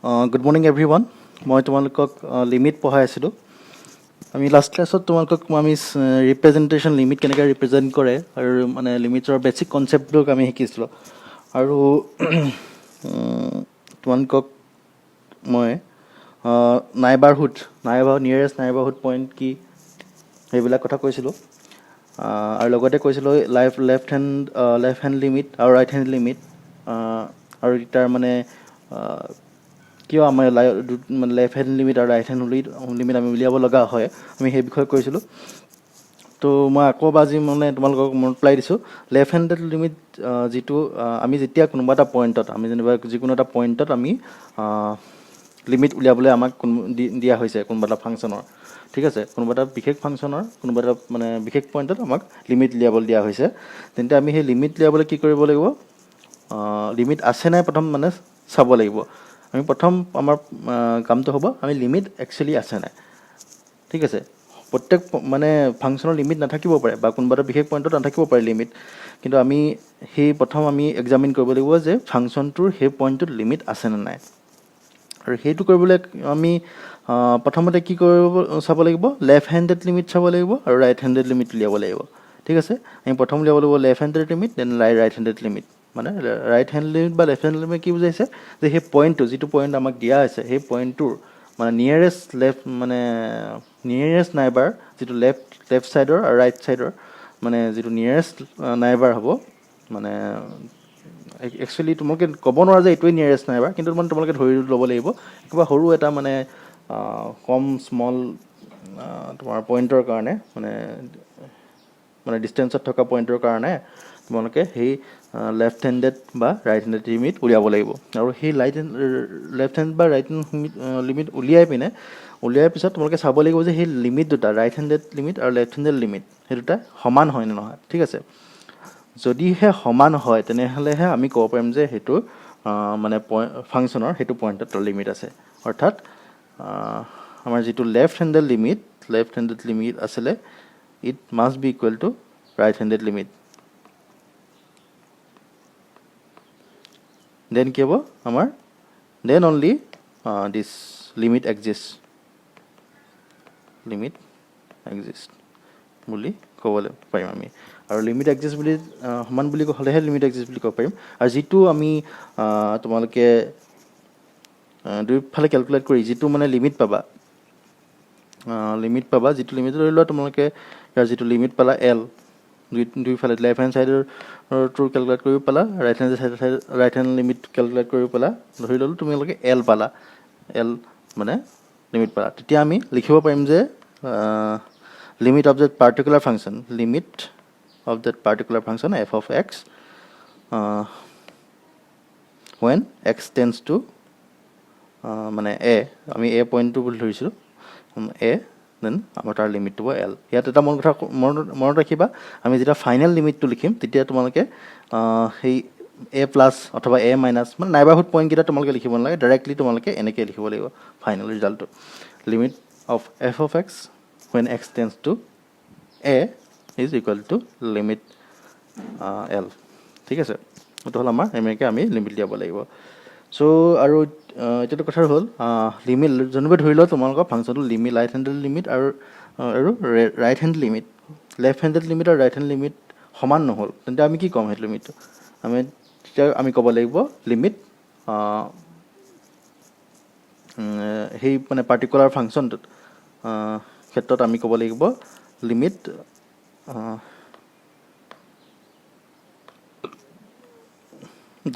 Good morning everyone. মই তোমালোকক limit পঢ়াই আছিলোঁ। আমি লাষ্ট ক্লাছত তোমালোকক আমি ৰিপ্ৰেজেণ্টেশ্যন লিমিট কেনেকৈ ৰিপ্ৰেজেণ্ট কৰে আৰু মানে লিমিটৰ বেছিক কনচেপ্টবোৰ আমি শিকিছিলোঁ। আৰু তোমালোকক মই নিয়েৰেষ্ট নাইবাৰহুড পইণ্ট কি সেইবিলাক কথা কৈছিলোঁ। আৰু লগতে কৈছিলোঁ লেফ্ট হেণ্ড লিমিট আৰু ৰাইট হেণ্ড লিমিট আৰু তাৰ মানে কিয় আমাৰ মানে লেফ্ট হেণ্ড লিমিট আৰু ৰাইট হেণ্ড লিমিট আমি উলিয়াব লগা হয়, আমি সেই বিষয়ে কৈছিলোঁ। তো মই আকৌ আজি মানে তোমালোকক মনত পেলাই দিছোঁ, লেফ্ট হেণ্ডেড লিমিট যিটো আমি যেতিয়া কোনোবা এটা পইণ্টত আমি যেনিবা যিকোনো এটা পইণ্টত আমি লিমিট উলিয়াবলৈ আমাক দিয়া হৈছে কোনোবা এটা ফাংচনৰ, ঠিক আছে, কোনোবা এটা বিশেষ ফাংচনৰ কোনোবা এটা মানে বিশেষ পইণ্টত আমাক লিমিট উলিয়াবলৈ দিয়া হৈছে। তেন্তে আমি সেই লিমিট উলিয়াবলৈ কি কৰিব লাগিব, লিমিট আছে নাই প্ৰথম মানে চাব লাগিব। আমি প্ৰথম আমাৰ কামটো হ'ব আমি লিমিট একচুৱেলি আছে নাই, ঠিক আছে। প্ৰত্যেক মানে ফাংচনৰ লিমিট নাথাকিব পাৰে বা কোনোবা এটা বিশেষ পইণ্টত নাথাকিব পাৰে লিমিট, কিন্তু আমি প্ৰথম আমি এক্সামিন কৰিব লাগিব যে ফাংচনটোৰ সেই পইণ্টটোত লিমিট আছেনে নাই। আৰু সেইটো কৰিবলৈ আমি প্ৰথমতে কি চাব লাগিব, লেফ্ট হেণ্ডেড লিমিট চাব লাগিব আৰু ৰাইট হেণ্ডেড লিমিট উলিয়াব লাগিব, ঠিক আছে। আমি প্ৰথম উলিয়াব লাগিব left handed limit, then right handed limit. মানে ৰাইট হেণ্ড লিমিট বা লেফ্ট হেণ্ড লিমিট কি বুজাইছে, যে সেই পইণ্টটো যিটো পইণ্ট আমাক দিয়া হৈছে সেই পইণ্টটোৰ মানে নিয়েৰেষ্ট নাইবাৰ যিটো লেফ্ট ছাইডৰ আৰু ৰাইট ছাইডৰ মানে যিটো নিয়েৰেষ্ট নাইবাৰ হ'ব, মানে একচুৱেলি তোমালোকে ক'ব নোৱাৰা যে এইটোৱে নিয়েৰেষ্ট নাইবাৰ, কিন্তু মানে তোমালোকে ধৰি ল'ব লাগিব কিবা সৰু এটা মানে কম স্মল তোমাৰ পইণ্টৰ কাৰণে মানে ডিষ্টেঞ্চত থকা পইণ্টৰ কাৰণে তোমালোকে সেই লেফ্ট হেণ্ডেড বা ৰাইট হেণ্ডেড লিমিট উলিয়াব লাগিব। আৰু সেই লেফ্ট হেণ্ড বা ৰাইট হেণ্ড লিমিট উলিয়াই পিছত তোমালোকে চাব লাগিব যে সেই লিমিট দুটা ৰাইট হেণ্ডেড লিমিট আৰু লেফ্ট হেণ্ডেড লিমিট সেই দুটা সমান হয় নে নহয়, ঠিক আছে। যদিহে সমান হয় তেনেহ'লেহে আমি ক'ব পাৰিম যে সেইটো মানে ফাংচনৰ সেইটো পইণ্টত লিমিট আছে। অৰ্থাৎ আমাৰ যিটো লেফ্ট হেণ্ডেড লিমিট আছিলে, it must be equal to right handed limit. Then কি হ'ব আমাৰ, then only this limit exist বুলি ক'বলৈ পাৰিম আমি। আৰু লিমিট এক্সিষ্ট বুলি সমান বুলি হ'লেহে লিমিট এক্সিষ্ট বুলি ক'ব পাৰিম। আৰু যিটো আমি তোমালোকে দুয়োফালে কেলকুলেট কৰি যিটো মানে লিমিট পাবা, যিটো লিমিট ধৰি লোৱা তোমালোকে ইয়াৰ যিটো লিমিট পালা এল, দুইফালে লেফ্ট হেণ্ড ছাইডৰটো কেলকুলেট কৰিব পালা, ৰাইট হেণ্ড লিমিট কেলকুলেট কৰিব পালা, ধৰি ল'লোঁ তোমালোকে এল পালা, মানে লিমিট পালা। তেতিয়া আমি লিখিব পাৰিম যে limit of that particular function F of x when x tends to মানে এ, আমি এ পইণ্টটো বুলি ধৰিছিলোঁ এ, দেন আমাৰ তাৰ লিমিটটো হ'ব এল। ইয়াত এটা মনত ৰাখিবা, আমি যেতিয়া ফাইনেল লিমিটটো লিখিম তেতিয়া তোমালোকে সেই এ প্লাছ অথবা এ মাইনাছ মানে নাইবাৰহুড পইণ্টকেইটা তোমালোকে লিখিব নালাগে, ডাইৰেক্টলি তোমালোকে এনেকৈ লিখিব লাগিব ফাইনেল ৰিজাল্টটো, limit of F of x when x tends to A is equal to limit L, ঠিক আছে। এইটো হ'ল আমাৰ এনেকৈ আমি লিমিট দিয়াব লাগিব। চ' আৰু এতিয়াতো কথা হ'ল লিমিট যেনিবা ধৰি লওঁ তোমালোকৰ ফাংচনটো ৰাইট হেণ্ডেড লিমিট আৰু right hand limit, left handed limit আৰু ৰাইট হেণ্ড লিমিট সমান নহ'ল, তেন্তে আমি কি ক'ম সেইটো লিমিটটো, তেতিয়া আমি ক'ব লাগিব লিমিট সেই মানে পাৰ্টিকুলাৰ ফাংচনটোত ক্ষেত্ৰত আমি ক'ব লাগিব limit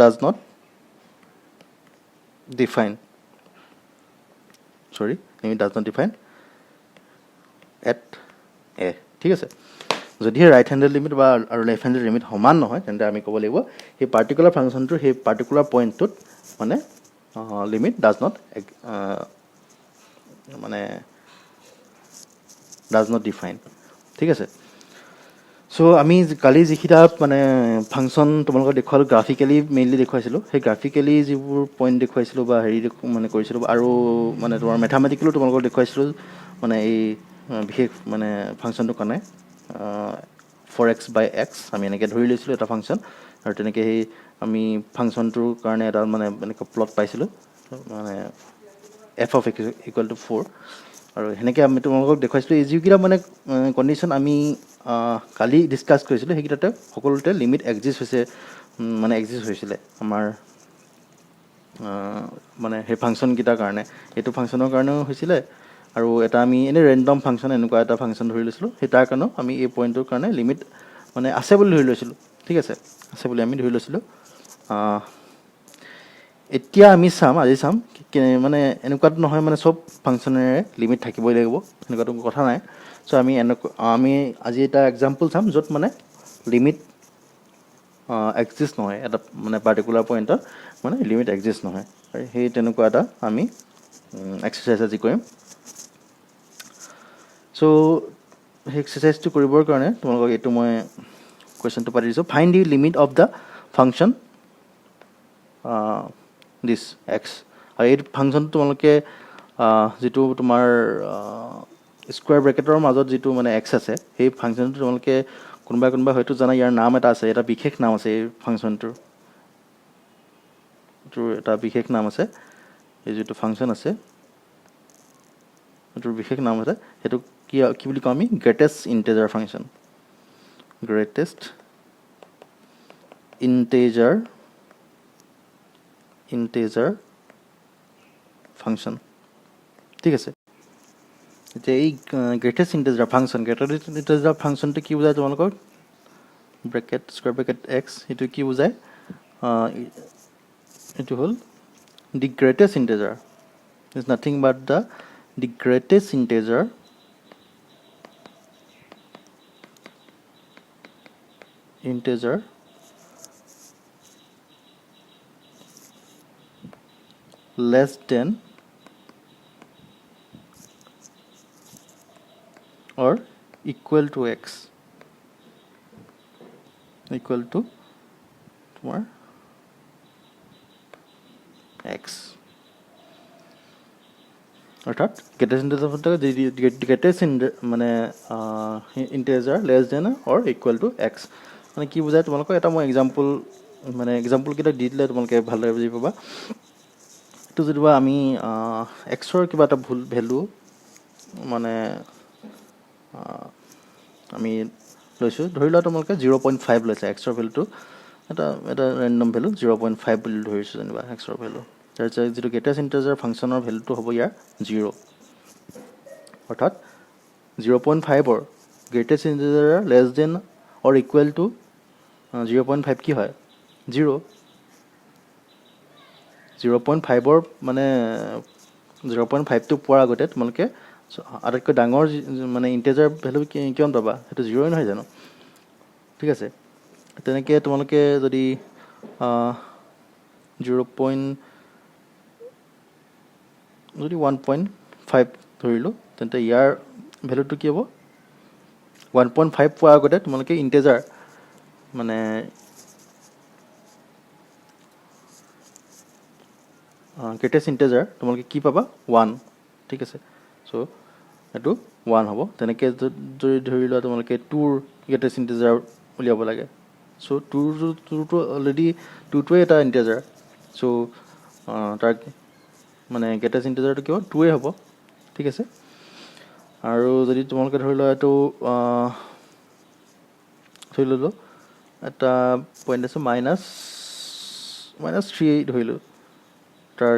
does not define at a, ঠিক আছে। যদিহে ৰাইট হেণ্ডেড লিমিট বা আৰু লেফ্ট হেণ্ডেড লিমিট সমান নহয় তেন্তে আমি ক'ব লাগিব সেই পাৰ্টিকুলাৰ ফাংচনটোৰ সেই পাৰ্টিকুলাৰ পইণ্টটোত মানে লিমিট ডাজ নট ডিফাইন, ঠিক আছে। চ' আমি কালি যিকেইটা মানে ফাংচন তোমালোকক দেখুৱালোঁ গ্ৰাফিকেলি মেইনলি দেখুৱাইছিলোঁ, সেই গ্ৰাফিকেলি যিবোৰ পইণ্ট দেখুৱাইছিলোঁ বা মানে কৰিছিলোঁ, আৰু মানে তোমাৰ মেথামেটিকেলো তোমালোকক দেখুৱাইছিলোঁ মানে এই বিশেষ মানে ফাংচনটোৰ কাৰণে 4x by x আমি এনেকৈ ধৰি লৈছিলোঁ এটা ফাংচন আৰু তেনেকৈ সেই আমি ফাংচনটোৰ কাৰণে এটা মানে এনেকৈ প্লট পাইছিলোঁ মানে f of x equal to 4 আৰু সেনেকৈ আমি তোমালোকক দেখুৱাইছিলোঁ এই যিকেইটা মানে কণ্ডিশ্যন আমি কালি ডিছকাছ কৰিছিলোঁ সেইকেইটাতে সকলোতে লিমিট এক্সিষ্ট হৈছে মানে এক্সিষ্ট হৈছিলে আমাৰ মানে সেই ফাংচনকেইটাৰ কাৰণে এইটো ফাংচনৰ কাৰণেও হৈছিলে আৰু এটা আমি এনেই ৰেণ্ডম ফাংচন এনেকুৱা এটা ফাংচন ধৰি লৈছিলোঁ সেই তাৰ কাৰণেও আমি এই পইণ্টটোৰ কাৰণে লিমিট মানে আছে বুলি ধৰি লৈছিলোঁ ঠিক আছে বুলি আমি ধৰি লৈছিলোঁ এতিয়া আমি আজি চাম মানে এনেকুৱাটো নহয় মানে চব ফাংচনেৰে লিমিট থাকিবই লাগিব এনেকুৱাটো কথা নাই চ' আমি আজি এটা এক্সাম্পল চাম য'ত মানে লিমিট এক্সিষ্ট নহয় এটা মানে পাৰ্টিকুলাৰ পইণ্টত মানে লিমিট এক্সিষ্ট নহয় আৰু সেই তেনেকুৱা এটা আমি এক্সাৰচাইজ আজি কৰিম চ' সেই এক্সাৰচাইজটো কৰিবৰ কাৰণে তোমালোকক এইটো মই কুৱেশ্যনটো পাতি দিছোঁ find the limit of the function this x আৰু এই ফাংচনটো তোমালোকে যিটো তোমাৰ স্কুৱাৰ ব্ৰেকেটৰ মাজত যিটো মানে এক্স আছে সেই ফাংচনটো তোমালোকে কোনোবাই হয়তো জানা ইয়াৰ নাম এটা আছে এটা বিশেষ নাম আছে এই ফাংচনটোৰ এটা বিশেষ নাম আছে এই যিটো ফাংচন আছে এইটোৰ বিশেষ নাম আছে সেইটো কি বুলি কওঁ আমি greatest integer function greatest integer function ঠিক আছে এতিয়া এই গ্ৰেটেষ্ট ইণ্টেজাৰ ফাংচনটো কি বুজায় তোমালোকৰ ব্ৰেকেট স্কুৱাৰ ব্ৰেকেট এক্স এইটো কি বুজায় এইটো হ'ল the greatest integer is nothing but the greatest integer less than or equal to x equal to তোমাৰ x অৰ্থাৎ গ্ৰেটেষ্ট মানে integer less than or equal to x মানে কি বুজায় তোমালোকক এটা মই এক্সাম্পলকেইটা দি দিলে তোমালোকে ভালদৰে বুজি পাবা এইটো যদিবা আমি এক্সৰ কিবা এটা ভুল ভেলু মানে আমি লৈছোঁ ধৰি লোৱা তোমালোকে 0.5 লৈছে এক্সৰ ভেলুটো এটা ৰেণ্ডম ভেলু 0.5 বুলি ধৰিছোঁ যেনিবা এক্সৰ ভেলু তাৰপিছত যিটো গ্ৰেটেষ্ট ইণ্টেজাৰ ফাংচনৰ ভেলুটো হ'ব ইয়াৰ 0 অৰ্থাৎ 0.5ৰ greatest integer less than or equal to 0.5 কি হয় 0.5ৰ মানে 0.5টো পোৱাৰ আগতে তোমালোকে আটাইতকৈ ডাঙৰ মানে ইণ্টেজাৰ ভেলু কিমান পাবা সেইটো 0 নহয় জানো ঠিক আছে তেনেকৈ তোমালোকে যদি 1.5 ধৰিলোঁ তেন্তে ইয়াৰ ভেলুটো কি হ'ব 1.5 পোৱাৰ আগতে তোমালোকে ইণ্টেজাৰ মানে গ্ৰেটেষ্ট ইণ্টেজাৰ তোমালোকে কি পাবা 1 ঠিক আছে চ' এইটো 1 হ'ব তেনেকৈ যদি ধৰি লোৱা তোমালোকে 2ৰ গ্ৰেটেষ্ট ইণ্টেজাৰ উলিয়াব লাগে চ' 2টো অলৰেডি 2টোৱে এটা ইণ্টেজাৰ চ' তাৰ মানে গ্ৰেটেষ্ট ইণ্টেজাৰটো কিয় 2ৱে হ'ব ঠিক আছে আৰু যদি তোমালোকে ধৰি লোৱা এইটো ধৰি ল'লোঁ এটা পইণ্ট আছে মাইনাছ 3 ধৰিলোঁ তাৰ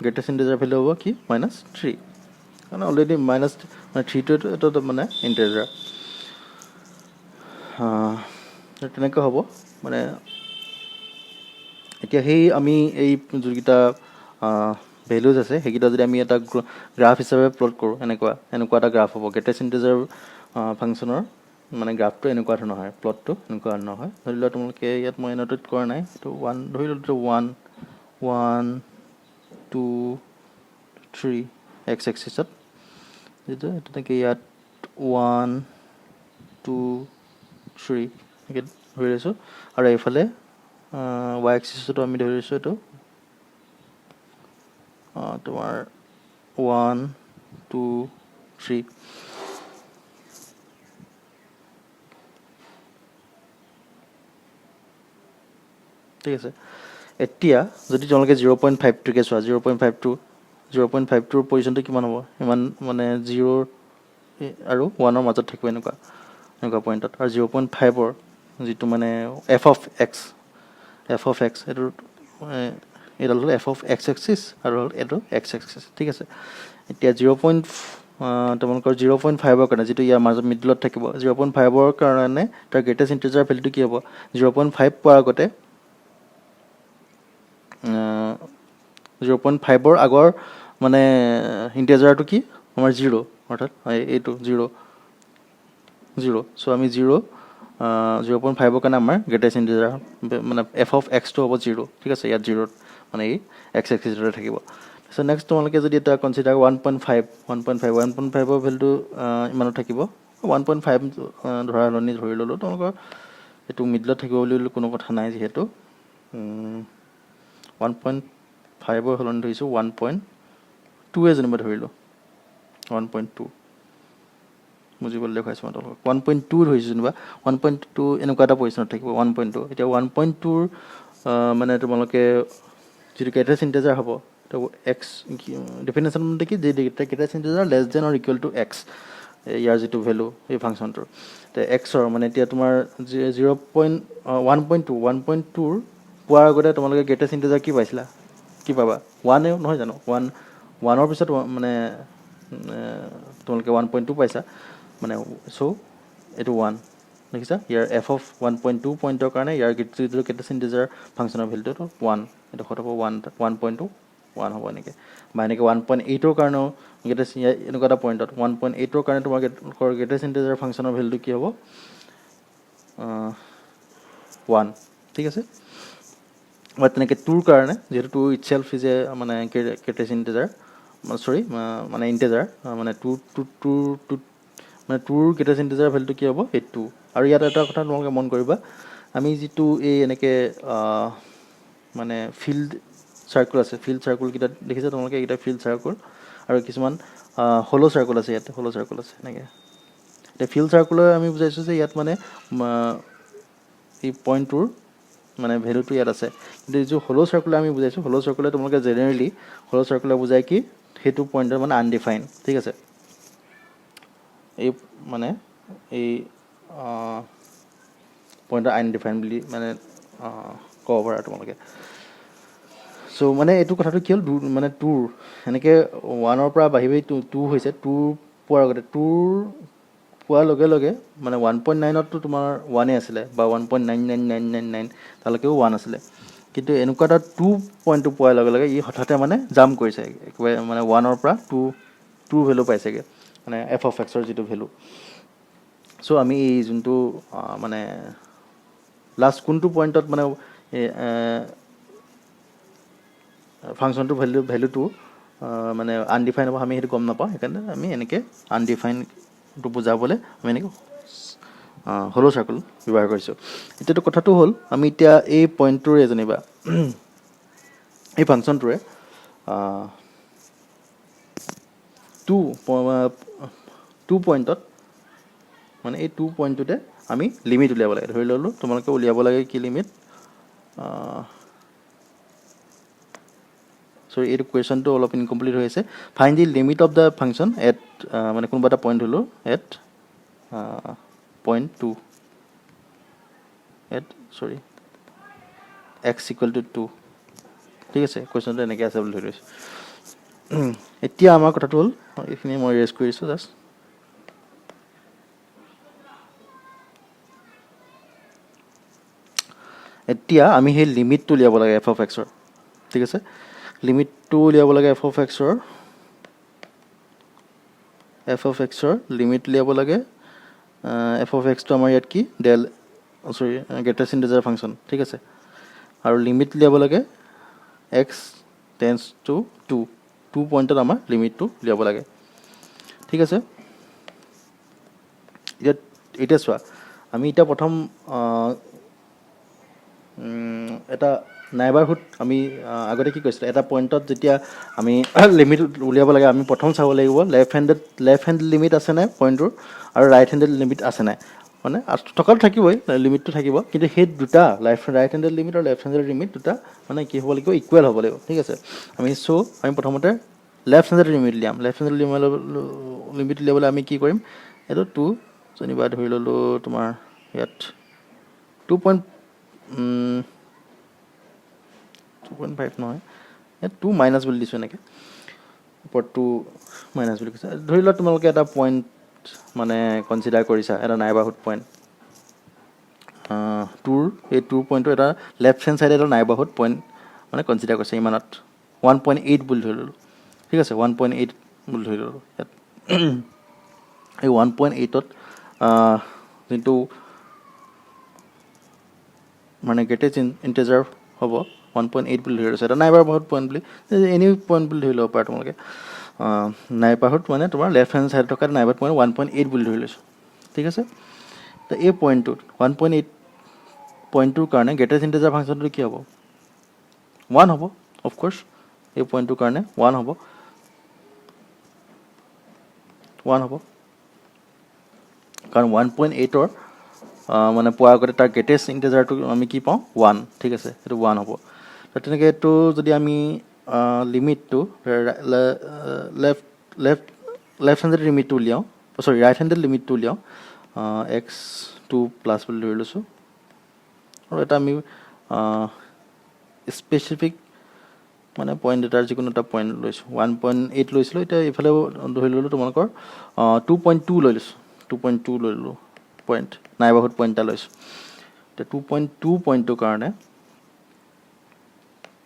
গ্ৰেটেষ্ট ইণ্টেজাৰ ভেলু হ'ব কি -3 কাৰণ অলৰেডি -3টো এটা মানে ইণ্টেজাৰ তেনেকৈ হ'ব মানে এতিয়া সেই আমি এই যিকেইটা ভেলুজ আছে সেইকেইটা যদি আমি এটা গ্ৰাফ হিচাপে প্লট কৰোঁ এনেকুৱা এটা গ্ৰাফ হ'ব গ্ৰেটেষ্ট ইণ্টেজাৰ ফাংচনৰ মানে গ্ৰাফটো এনেকুৱা ধৰণৰ হয় প্লটটো এনেকুৱা ধৰণৰ হয় ধৰি লোৱা তোমালোকে ইয়াত মই এন'টেট কৰা নাই এইটো 1 ধৰি লোৱা 1 2 3 এক্স এক্সিছত যিটো তেনেকৈ ইয়াত 1 2 3 এনেকৈ ধৰি লৈছোঁ আৰু এইফালে ৱাই এক্সিছতো আমি ধৰিছোঁ এইটো তোমাৰ 1 2 3 ঠিক আছে এতিয়া যদি তোমালোকে 0.52কে চোৱা 0.52ৰ পজিশ্যনটো কিমান হ'ব ইমান মানে 0 আৰু 1ৰ মাজত থাকিব এনেকুৱা পইণ্টত আৰু 0.5ৰ যিটো মানে f of x এইটো এডাল হ'ল f of x axis আৰু হ'ল এইটো x axis ঠিক আছে এতিয়া তোমালোকৰ 0.5ৰ কাৰণে যিটো ইয়াৰ মাজত মিডলত থাকিব 0.5ৰ কাৰণে তাৰ গ্ৰেটেষ্ট ইণ্টিজাৰ ভেলুটো কি হ'ব 0.5 পোৱাৰ আগতে 0.5ৰ আগৰ মানে ইণ্টিজাৰটো কি আমাৰ 0 অৰ্থাৎ এইটো 0 চ' আমি 0.5ৰ কাৰণে আমাৰ গ্ৰেটেষ্ট ইণ্টিজাৰ মানে f of x টো হ'ব 0 ঠিক আছে ইয়াত 0 মানে এই x এক্সিছতে থাকিব তাৰপিছত নেক্সট তোমালোকে যদি এটা কনচিডাৰ 1.5ৰ ভেলুটো ইমানত থাকিব 1.5 ধৰি ল'লোঁ তোমালোকৰ এইটো মিডলত থাকিব বুলি কোনো কথা নাই যিহেতু 1.5ৰ সলনি ধৰিছোঁ 1.2 যেনিবা ধৰিলোঁ 1.2 বুজিবলৈ দেখুৱাইছোঁ মই তোমালোকক 1.2 ধৰিছোঁ যেনিবা 1.2 এনেকুৱা এটা পজিশ্যনত থাকিব 1.2 এতিয়া 1.2ৰ মানে তোমালোকে যিটো গ্ৰেটেষ্ট ইণ্টিজাৰ হ'ব তো এক্স ডেফিনেশ্যন মতে কি যে greatest integer less than or equal to x ইয়াৰ যিটো ভেলু এই ফাংচনটোৰ তো এক্সৰ মানে এতিয়া তোমাৰ 1.2ৰ পোৱাৰ আগতে তোমালোকে গ্ৰেটেষ্ট ইণ্টিজাৰ কি পাইছিলা কি পাবা 1 নহয় জানো 1ৰ পিছত মানে তোমালোকে 1.2 পাইছা মানে চ' এইটো 1 দেখিছা ইয়াৰ f of 1.2 পইণ্টৰ কাৰণে ইয়াৰ যিটো গ্ৰেটেষ্ট ইণ্টিজাৰ ফাংচনৰ ভেলুটো 1 এইটো হ'ব 1.2 1 হ'ব এনেকৈ বা এনেকৈ 1.8ৰ কাৰণেও গ্ৰেটেষ্ট এনেকুৱা এটা পইণ্টত 1.8ৰ কাৰণে তোমাৰ গ্ৰেটেষ্ট ইণ্টিজাৰ ফাংচনৰ ভেলুটো কি হ'ব 1 ঠিক আছে বা তেনেকৈ 2ৰ কাৰণে যিহেতু 2 ইটছেল্ফ ইজ এ মানে গ্ৰেটেষ্ট ইণ্টিজাৰ মানে ইণ্টিজাৰ মানে 2ৰ গ্ৰেটেষ্ট ইণ্টিজাৰ ভেলুটো কি হ'ব এই 2 আৰু ইয়াত এটা কথা তোমালোকে মন কৰিবা আমি যিটো এই এনেকৈ মানে ফিল্ড চাৰ্কুল আছে ফিল্ড চাৰ্কুলকেইটা দেখিছা তোমালোকে এইকেইটা ফিল্ড চাৰ্কুল আৰু কিছুমান হল' চাৰ্কুল আছে ইয়াত হল' চাৰ্কুল আছে এনেকৈ এতিয়া ফিল্ড চাৰ্কুলৰ আমি বুজাইছোঁ যে ইয়াত মানে এই পইণ্টটোৰ মানে ভেলুটো ইয়াত আছে কিন্তু যিটো হল' চাৰ্কুলে আমি বুজাইছোঁ হল' চাৰ্কুলে তোমালোকে জেনেৰেলি হল' চাৰ্কুলে বুজায় কি সেইটো পইণ্টৰ মানে আনডিফাইন ঠিক আছে এই মানে এই পইণ্টৰ আনডিফাইন বুলি মানে ক'ব পাৰা তোমালোকে চ' মানে এইটো কথাটো কি হ'ল মানে 2ৰ এনেকৈ 1ৰ পৰা বাঢ়ি 2 হৈছে 2 পোৱাৰ আগতে 2ৰ পোৱাৰ লগে লগে মানে 1.9ততো তোমাৰ 1এ আছিলে বা 1.99999 তালৈকেও 1 আছিলে কিন্তু এনেকুৱা এটা 2 পইণ্টটো পোৱাৰ লগে লগে ই হঠাতে মানে জাম্প কৰিছে একেবাৰে মানে 1ৰ পৰা 2 ভেলু পাইছেগৈ মানে f of xৰ যিটো ভেলু চ' আমি এই যোনটো মানে লাষ্ট কোনটো পইণ্টত মানে ফাংচনটোৰ ভেলুটো মানে আনডিফাইন হ'ব আমি সেইটো গম নাপাওঁ সেইকাৰণে আমি এনেকৈ আনডিফাইনটো বুজাবলৈ আমি এনেকৈ হল' চাৰ্কুল ব্যৱহাৰ কৰিছোঁ এতিয়াতো কথাটো হ'ল আমি এতিয়া এই পইণ্টটোৰে যেনিবা এই ফাংচনটোৰে 2 পইণ্টত মানে এই 2 পইণ্টটোতে আমি লিমিট উলিয়াব লাগে ধৰি ল'লোঁ তোমালোকে উলিয়াব লাগে কি লিমিট চ' এইটো কুৱেশ্যনটো অলপ ইনকমপ্লিট হৈ আছে fine the limit of the function at মানে কোনোবা এটা পইণ্ট হ'লোঁ at point 2 x equal to 2 ঠিক আছে কুৱেশ্যনটো এনেকৈ আছে বুলি ধৰি লৈছোঁ এতিয়া আমাৰ কথাটো হ'ল এইখিনি মই ৰেষ্ট কৰিছোঁ জাষ্ট এতিয়া আমি সেই লিমিটটো উলিয়াব লাগে f of xৰ ঠিক আছে লিমিটটো উলিয়াব লাগে f of xৰ লিমিট উলিয়াব লাগে f of xটো আমাৰ ইয়াত কি গ্ৰেটেষ্ট ইণ্টিজাৰ ফাংচন ঠিক আছে আৰু লিমিট উলিয়াব লাগে x টেন্স টু 2 পইণ্টত আমাৰ লিমিটটো উলিয়াব লাগে ঠিক আছে এতিয়া চোৱা আমি এতিয়া প্ৰথম এটা নাইবাৰহুড আমি আগতে কি কৈছিলোঁ এটা পইণ্টত যেতিয়া আমি লিমিট উলিয়াব লাগে আমি প্ৰথম চাব লাগিব লেফ্ট হেণ্ড লিমিট আছে নাই পইণ্টটোৰ আৰু ৰাইট হেণ্ডেড লিমিট আছে নাই মানে থকাটো থাকিবই, লিমিটটো থাকিব, কিন্তু সেই দুটা ৰাইট হেণ্ডেড লিমিট আৰু লেফ্ট হেণ্ডেড লিমিট দুটা মানে কি হ'ব লাগিব, ইকুৱেল হ'ব লাগিব, ঠিক আছে। আমি প্ৰথমতে লেফ্ট হেণ্ডেড লিমিট উলিয়াম। লেফ্ট হেণ্ডেড লিমিট উলিয়াবলৈ আমি কি কৰিম, এইটো 2 যেনিবা ধৰি ল'লোঁ তোমাৰ ইয়াত 2.5 নহয়, ইয়াত 2 মাইনাছ বুলি দিছোঁ এনেকৈ, ওপৰত 2 মাইনাছ বুলি কৈছে। ধৰি লোৱা তোমালোকে এটা পইণ্ট মানে কনচিডাৰ কৰিছা, এটা নাইবাৰহুড পইণ্ট, এই 2 পইণ্টটো এটা লেফ্ট হেণ্ড ছাইডে এটা নাইবাৰহুড পইণ্ট মানে কনচিডাৰ কৰিছে ইমানত 1.8 বুলি ধৰি ল'লোঁ, ঠিক আছে। 1.8 বুলি ধৰি ল'লোঁ ইয়াত। এই 1.8ত যোনটো মানে গ্ৰেটেষ্ট ইণ্টেজাৰ হ'ব 1.8 বুলি ধৰি লৈছে, এটা নাইবাৰহুড পইণ্ট বুলি, এনি পইণ্ট বুলি ধৰি ল'ব পাৰা তোমালোকে। নাইবাৰহুড মানে তোমাৰ লেফ্ট হেণ্ড ছাইডত থকা নাইবাৰহুড পইণ্ট 1.8 বুলি ধৰি লৈছোঁ, ঠিক আছে। তো এই পইণ্টটোত 1.8 পইণ্টটোৰ কাৰণে গ্ৰেটেষ্ট ইণ্টেজাৰ ফাংচনটো কি হ'ব, 1 হ'ব অফক'ৰ্ছ। এই পইণ্টটোৰ কাৰণে 1 হ'ব, 1 হ'ব, কাৰণ 1.8ৰ মানে পোৱাৰ আগতে তাৰ গ্ৰেটেষ্ট ইণ্টেজাৰটো আমি কি পাওঁ, 1, ঠিক আছে, সেইটো 1 হ'ব। তেনেকৈ এইটো যদি আমি লিমিটটো লেফ্ট হেণ্ডেড লিমিটটো উলিয়াওঁ, ৰাইট হেণ্ডেড লিমিটটো উলিয়াওঁ, x2 প্লাছ বুলি ধৰি লৈছোঁ, আৰু এটা আমি স্পেচিফিক মানে পইণ্ট এটাৰ যিকোনো এটা পইণ্ট লৈছোঁ, 1.8 লৈছিলোঁ, এতিয়া এইফালে ধৰি ল'লোঁ তোমালোকৰ 2.2 লৈ লৈছোঁ, 2.2 লৈ ল'লোঁ পইণ্ট, নাইবাৰহুড পইণ্ট এটা লৈছোঁ। এতিয়া 2.2 পইণ্টটোৰ কাৰণে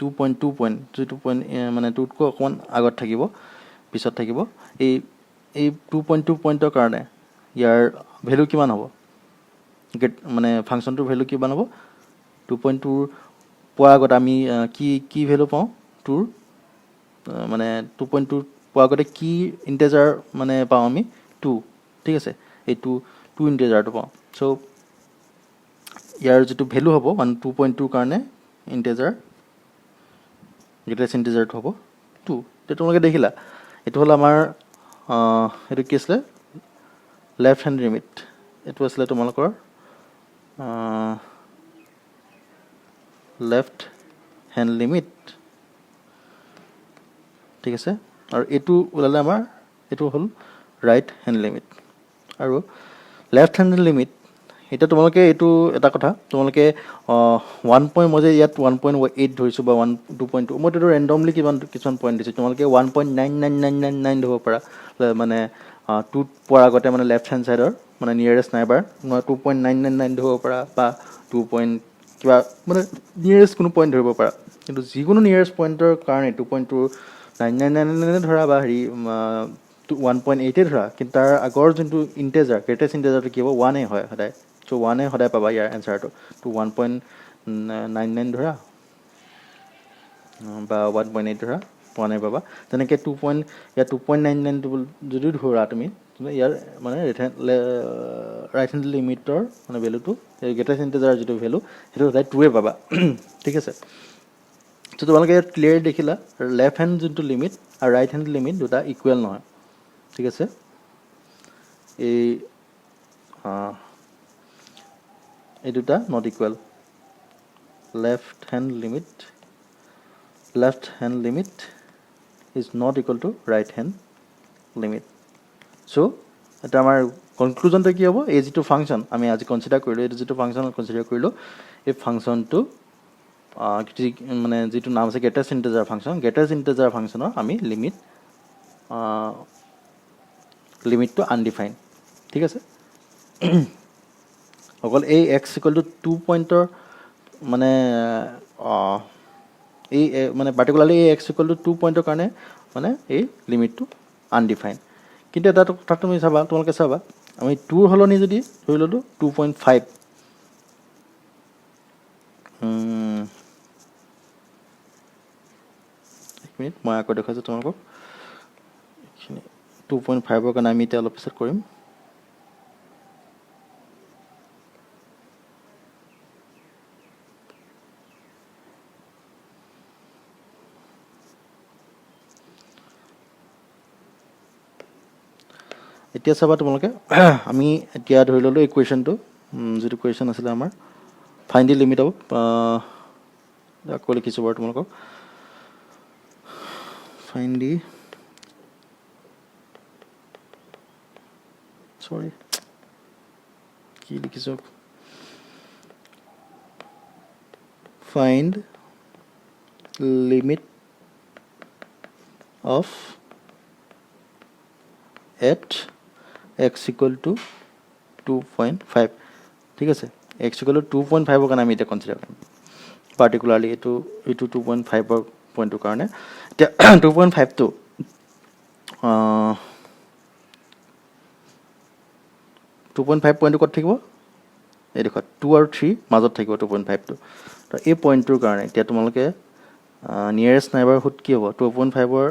2.2 পইণ্ট, যিটো পইণ্ট মানে 2তকৈ অকণমান আগত থাকিব, পিছত থাকিব, এই 2.2 পইণ্টৰ কাৰণে ইয়াৰ ভেলু কিমান হ'ব, মানে ফাংচনটোৰ ভেলু কিমান হ'ব, 2.2 পোৱাৰ আগত আমি কি ভেলু পাওঁ, 2ৰ মানে 2.2 পোৱাৰ আগতে কি ইণ্টেজাৰ মানে পাওঁ আমি, 2, ঠিক আছে। এই 2 ইণ্টেজাৰটো পাওঁ। চ' ইয়াৰ যিটো ভেলু হ'ব 2.2ৰ কাৰণে ইণ্টেজাৰ, গ্ৰেটেষ্ট ইণ্টেজাৰটো হ'ব 2। এতিয়া তোমালোকে দেখিলা, এইটো হ'ল আমাৰ এইটো কি আছিলে, লেফ্ট হেণ্ড লিমিট, এইটো আছিলে তোমালোকৰ লেফ্ট হেণ্ড লিমিট, ঠিক আছে। আৰু এইটো ওলালে আমাৰ, এইটো হ'ল ৰাইট হেণ্ড লিমিট। আৰু লেফ্ট হেণ্ড লিমিট, এতিয়া তোমালোকে এইটো এটা কথা, তোমালোকে 1 মই যে ইয়াত 1.8 ধৰিছোঁ বা 2.2, মই এইটো ৰেণ্ডমলি কিছুমান পইণ্ট দিছোঁ, তোমালোকে 1.99999 ধৰিব পাৰা, মানে 2ত পোৱাৰ আগতে মানে লেফ্ট হেণ্ড ছাইডৰ মানে নিয়েৰেষ্ট নাইবাৰ 2.999 ধৰিব পাৰা, বা 2 পইণ্ট কিবা মানে নিয়েৰেষ্ট কোনো পইণ্ট ধৰিব পাৰা, কিন্তু যিকোনো নিয়েৰেষ্ট পইণ্টৰ কাৰণে 2.99999 ধৰা বা 1.8 ধৰা, কিন্তু তাৰ আগৰ যোনটো ইণ্টেজাৰ, গ্ৰেটেষ্ট ইণ্টেজাৰটো কি হ'ব, 1 হয় সদায়। চ' 1 সদায় পাবা ইয়াৰ এনচাৰটো। 1.99 ধৰা বা 1.8 ধৰা, 1 পাবা। তেনেকৈ ইয়াৰ 2.99 যদি ধৰা তুমি, ইয়াৰ মানে ৰাইট হেণ্ড লিমিটৰ মানে ভেলুটো, গ্ৰেটেষ্ট ইণ্টেজাৰ যিটো ভেলু, সেইটো সদায় 2 পাবা, ঠিক আছে। ত' তোমালোকে ইয়াত ক্লিয়াৰলি দেখিলা, লেফ্ট হেণ্ড যোনটো লিমিট আৰু ৰাইট হেণ্ড লিমিট দুটা ইকুৱেল নহয়, ঠিক আছে। এই দুটা not equal, left hand limit is not equal to right hand limit. So' এটা আমাৰ কনক্লুজনটো কি হ'ব, এই যিটো ফাংচন আমি আজি কনচিডাৰ কৰিলোঁ, এইটো যিটো ফাংচন কনচিডাৰ কৰিলোঁ, এই ফাংচনটো মানে যিটো নাম আছে greatest integer function, greatest integer ফাংচনৰ আমি লিমিটটো আনডিফাইন, ঠিক আছে। অকল এই x=2 পইণ্টৰ মানে এই মানে পাৰ্টিকুলাৰলি এই x=2 পইণ্টৰ কাৰণে মানে এই লিমিটটো আনডিফাইন। কিন্তু এটা কথা তোমালোকে চাবা, আমি 2ৰ সলনি যদি ধৰি ল'লোঁ 2.5, এক মিনিট মই আকৌ দেখুৱাইছোঁ তোমালোকক, 2.5ৰ কাৰণে আমি এতিয়া অলপ পিছত কৰিম। এতিয়া চাবা তোমালোকে আমি এতিয়া ধৰি ল'লোঁ এই কুৱেশ্যনটো যিটো কুৱেশ্যন আছিলে আমাৰ ফাইন দি লিমিট অফ আকৌ লিখিছোঁ বাৰু তোমালোকক ফাইন দি সৰি কি লিখিছোঁ find limit of at x equal to 2.5 ঠিক আছে এক্স ইকুৱেল টু 2.5ৰ কাৰণে আমি এতিয়া কনচিডাৰ কৰিম পাৰ্টিকুলাৰলি এইটো 2.5ৰ পইণ্টটোৰ কাৰণে এতিয়া 2.5টো 2.5 পইণ্টটো ক'ত থাকিব এই দেখোৱা 2 আৰু 3 মাজত থাকিব 2.5টো তো এই পইণ্টটোৰ কাৰণে এতিয়া তোমালোকে নিয়েৰেষ্ট নাইবাৰহুড কি হ'ব 2.5ৰ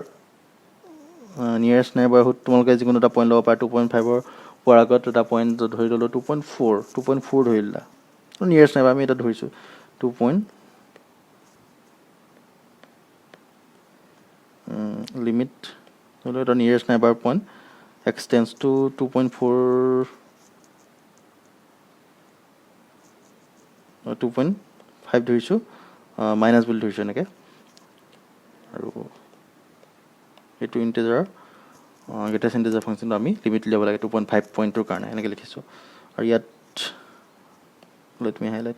নিয়েৰেষ্ট নাইবাৰহুড তোমালোকে যিকোনো এটা পইণ্ট ল'ব পাৰা 2.5ৰ পোৱাৰ আগত এটা পইণ্ট ধৰি ল'লোঁ 2.4 ধৰি ল'লা নিয়েৰেষ্ট নাইবাৰ আমি এটা ধৰিছোঁ 2. লিমিট ধৰি লওঁ এটা নিয়েৰেষ্ট নাইবাৰ পইণ্ট এক্সটেন্স টু 2.4 2.5 ধৰিছোঁ মাইনাছ বুলি ধৰিছোঁ এনেকৈ আৰু এইটো ইণ্টিজাৰ গ্ৰেটেষ্ট ইণ্টিজাৰ ফাংচনটো আমি লিমিট উলিয়াব লাগে 2.5 পইণ্টটোৰ কাৰণে এনেকৈ লিখিছোঁ আৰু ইয়াত লেট মি হাইলাইট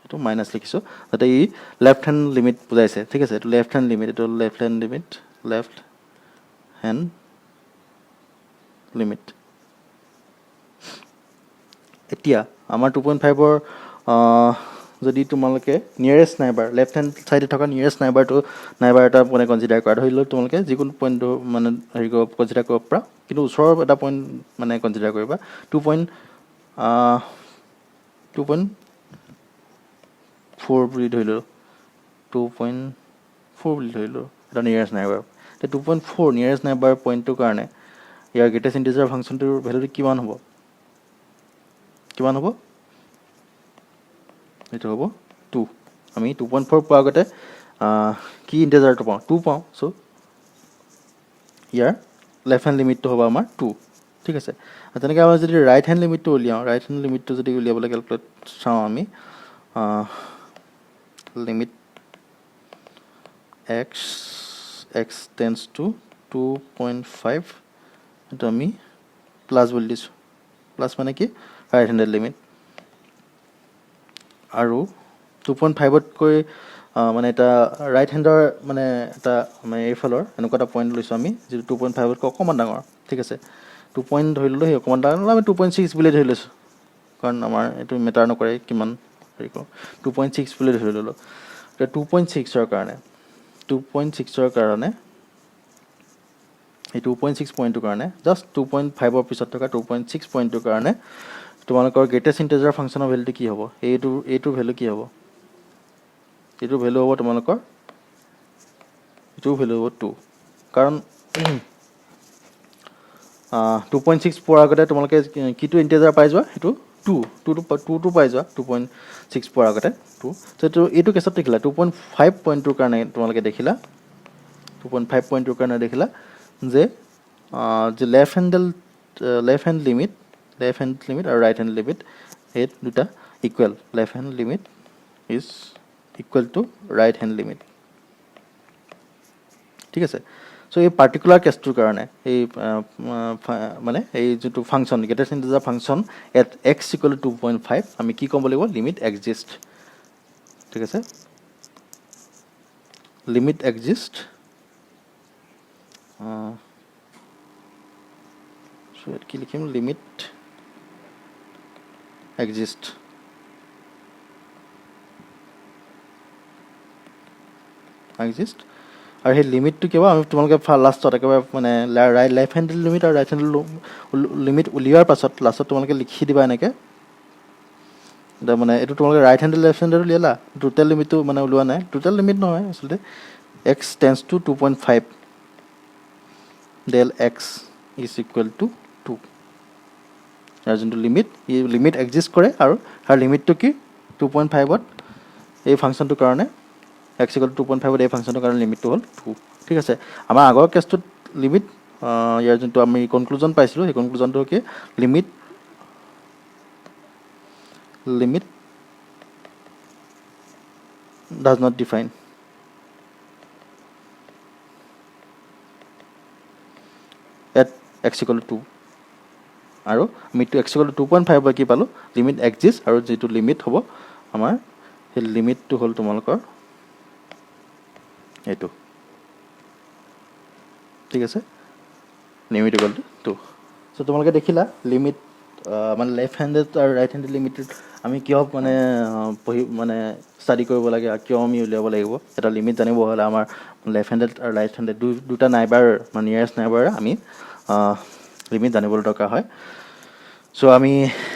এইটো মাইনাছ লিখিছোঁ যাতে ই লেফ্ট হেণ্ড লিমিট বুজাইছে ঠিক আছে এইটো লেফ্ট হেণ্ড লিমিট এতিয়া আমাৰ 2.5ৰ যদি তোমালোকে নিয়েৰেষ্ট নাইবাৰ লেফ্ট হেণ্ড ছাইডে থকা নিয়েৰেষ্ট নাইবাৰ এটা মানে কনচিডাৰ কৰা ধৰি লওক তোমালোকে যিকোনো পইণ্টটো মানে হেৰি কৰিব কনচিডাৰ কৰিব পৰা কিন্তু ওচৰৰ এটা পইণ্ট মানে কনচিডাৰ কৰিবা 2.4 বুলি ধৰিলোঁ 2.4 বুলি ধৰিলোঁ এটা নিয়েৰেষ্ট নাইবাৰ এতিয়া 2.4 নিয়েৰেষ্ট নাইবাৰ পইণ্টটোৰ কাৰণে ইয়াৰ গ্ৰেটেষ্ট ইণ্টিজাৰ ফাংচনটোৰ ভেলুটো কিমান হ'ব এইটো হ'ব 2 আমি 2.4 পোৱাৰ আগতে কি ইণ্টিজাৰটো পাওঁ 2 পাওঁ চ' ইয়াৰ লেফ্ট হেণ্ড লিমিটটো হ'ব আমাৰ 2 ঠিক আছে আৰু তেনেকৈ আমাৰ যদি ৰাইট হেণ্ড লিমিটটো উলিয়াওঁ ৰাইট হেণ্ড লিমিটটো যদি উলিয়াবলৈ কেলকুলেট চাওঁ আমি লিমিট এক্স টেন্স টু 2.5 এইটো আমি প্লাছ বুলি দিছোঁ প্লাছ মানে কি ৰাইট হেণ্ডেড লিমিট আৰু 2.5তকৈ মানে এটা ৰাইট হেণ্ডৰ মানে এটা মানে এইফালৰ এনেকুৱা এটা পইণ্ট লৈছোঁ আমি যিটো 2.5তকৈ অকণমান ডাঙৰ ঠিক আছে 2 পইণ্ট ধৰি ল'লোঁ সেই অকণমান ডাঙৰ আমি 2.6 বুলি ধৰি লৈছোঁ কাৰণ আমাৰ এইটো মেটাৰ নকৰে কিমান হেৰি কৰোঁ 2.6 বুলি ধৰি ল'লোঁ এতিয়া 2.6ৰ কাৰণে এই 2.6 পইণ্টটোৰ কাৰণে জাষ্ট 2.5ৰ পিছত থকা 2.6 পইণ্টটোৰ কাৰণে তোমালোকৰ গ্ৰেটেষ্ট ইণ্টিজাৰ ফাংচনৰ ভেলুটো কি হ'ব এইটোৰ ভেলু কি হ'ব এইটোৰ ভেলু হ'ব তোমালোকৰ এইটোৰ ভেলু হ'ব 2 কাৰণ 2.6 পোৱাৰ আগতে তোমালোকে কিটো ইণ্টিজাৰ পাই যোৱা সেইটো 2টো পাই যোৱা 2.6 পোৱাৰ আগতে 2 ত' এইটো কেছত দেখিলা 2.5 পইণ্টটোৰ কাৰণে তোমালোকে দেখিলা 2.5 পইণ্টটোৰ কাৰণে দেখিলা যে লেফ্ট হেণ্ড লিমিট আৰু ৰাইট হেণ্ড লিমিট এই দুটা equal left hand limit is equal to right hand limit ঠিক আছে চ' এই পাৰ্টিকুলাৰ কেছটোৰ কাৰণে এই মানে এই যিটো function greatest integer function at x equal to 2.5 আমি কি ক'ব লাগিব লিমিট এক্সিষ্ট ঠিক আছে লিমিট এক্সিষ্ট চ' ইয়াত কি লিখিম লিমিট এক্সিষ্ট আৰু সেই লিমিটটো কিবা আমি তোমালোকে লাষ্টত একেবাৰে মানে লেফ্ট হেণ্ডেড লিমিট আৰু ৰাইট হেণ্ডেড লিমিট উলিওৱাৰ পাছত লাষ্টত তোমালোকে লিখি দিবা এনেকৈ মানে এইটো তোমালোকে ৰাইট হেণ্ডেড লেফ্ট হেণ্ডেড উলিয়ালা টোটেল লিমিটটো মানে ওলোৱা নাই টোটেল লিমিট নহয় আচলতে এক্স টেন্স টু 2.5 ডেল এক্স ইজ ইকুৱেল টু 2 আৰু যোনটো লিমিট এক্সিষ্ট কৰে আৰু তাৰ লিমিটটো কি 2.5ত এই ফাংচনটোৰ কাৰণে এক্স ইকুৱেল টু 2.5ত এই ফাংচনটোৰ কাৰণে লিমিটটো হ'ল 2 ঠিক আছে আমাৰ আগৰ কেছটোত লিমিট ইয়াৰ যোনটো আমি কনক্লুজন পাইছিলোঁ সেই কনক্লুজনটো কি limit does not define at x = 2 আৰু আমিটো x = 2.5 বা কি পালোঁ লিমিট এক্সিষ্ট আৰু যিটো লিমিট হ'ব আমাৰ সেই লিমিটটো হ'ল তোমালোকৰ এইটো ঠিক আছে লিমিট = 2 চ' তোমালোকে দেখিলা লিমিট মানে লেফ্ট হেণ্ডেড আৰু ৰাইট হেণ্ডেড লিমিটেড আমি কিয় মানে পঢ়ি মানে ষ্টাডি কৰিব লাগে আৰু কিয় আমি উলিয়াব লাগিব এটা লিমিট জানিব হ'লে আমাৰ লেফ্ট হেণ্ডেড আৰু ৰাইট হেণ্ডেড দুটা নাইবাৰ মানে নিয়াৰেষ্ট নাইবাৰ আমি লিমিট জানিবলৈ দৰকাৰ হয় চ' আমি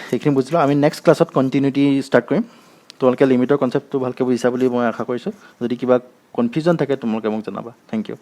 সেইখিনি বুজিলোঁ আমি নেক্সট ক্লাছত কণ্টিনিউটি ষ্টাৰ্ট কৰিম তোমালোকে লিমিটৰ কনচেপ্টটো ভালকৈ বুজিছা বুলি মই আশা কৰিছোঁ যদি কিবা কনফিউজন থাকে তোমালোকে মোক জনাবা থেংক ইউ